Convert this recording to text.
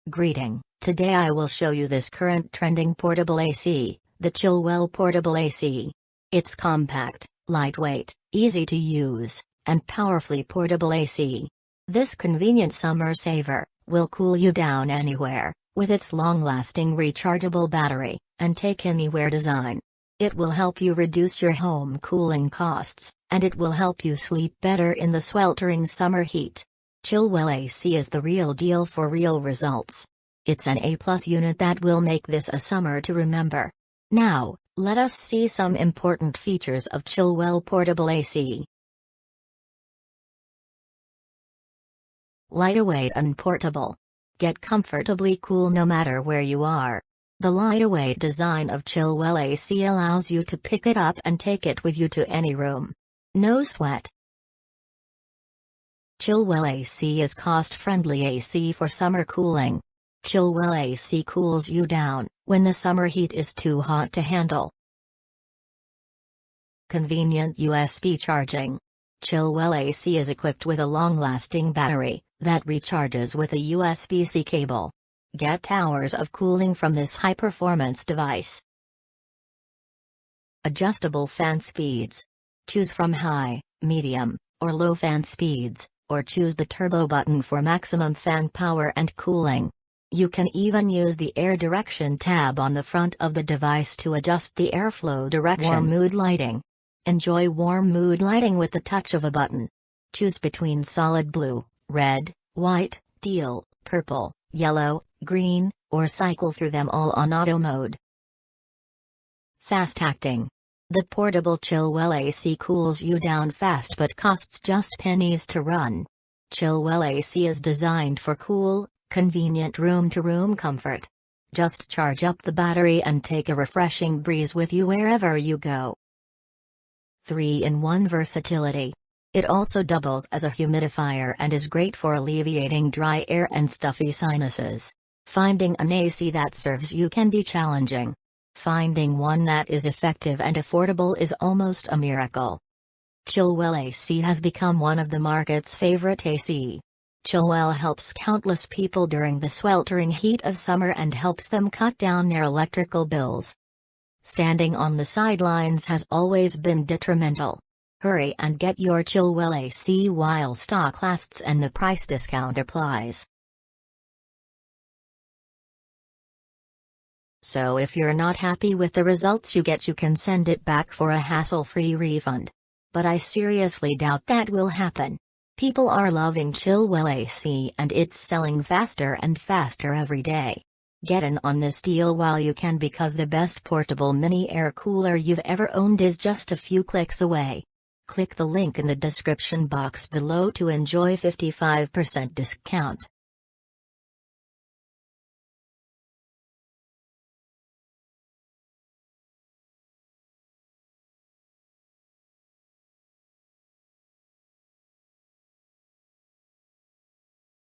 Greeting, today I will show you this current trending portable AC, the Chillwell Portable AC. It's compact, lightweight, easy to use, and powerfully portable AC. This convenient summer saver will cool you down anywhere, with its long-lasting rechargeable battery, and take anywhere design. It will help you reduce your home cooling costs, and it will help you sleep better in the sweltering summer heat. Chillwell AC is the real deal for real results. It's an A+ unit that will make this a summer to remember. Now, let us see some important features of Chillwell Portable AC. Lightweight and portable. Get comfortably cool no matter where you are. The lightweight design of Chillwell AC allows you to pick it up and take it with you to any room. No sweat. Chillwell AC is cost-friendly AC for summer cooling. Chillwell AC cools you down when the summer heat is too hot to handle. Convenient USB charging. Chillwell AC is equipped with a long-lasting battery that recharges with a USB-C cable. Get hours of cooling from this high-performance device. Adjustable fan speeds. Choose from high, medium, or low fan speeds, or choose the turbo button for maximum fan power and cooling. You can even use the air direction tab on the front of the device to adjust the airflow direction. Warm mood lighting. Enjoy warm mood lighting with the touch of a button. Choose between solid blue, red, white, teal, purple, yellow, green, or cycle through them all on auto mode. Fast acting. The portable Chillwell AC cools you down fast but costs just pennies to run. Chillwell AC is designed for cool, convenient room-to-room comfort. Just charge up the battery and take a refreshing breeze with you wherever you go. 3-in-1 versatility. It also doubles as a humidifier and is great for alleviating dry air and stuffy sinuses. Finding an AC that serves you can be challenging. Finding one that is effective and affordable is almost a miracle. Chillwell AC has become one of the market's favorite AC. Chillwell helps countless people during the sweltering heat of summer and helps them cut down their electrical bills. Standing on the sidelines has always been detrimental. Hurry and get your Chillwell AC while stock lasts and the price discount applies. So if you're not happy with the results you get, you can send it back for a hassle-free refund. But I seriously doubt that will happen. People are loving Chillwell AC and it's selling faster and faster every day. Get in on this deal while you can, because the best portable mini air cooler you've ever owned is just a few clicks away. Click the link in the description box below to enjoy 55% discount.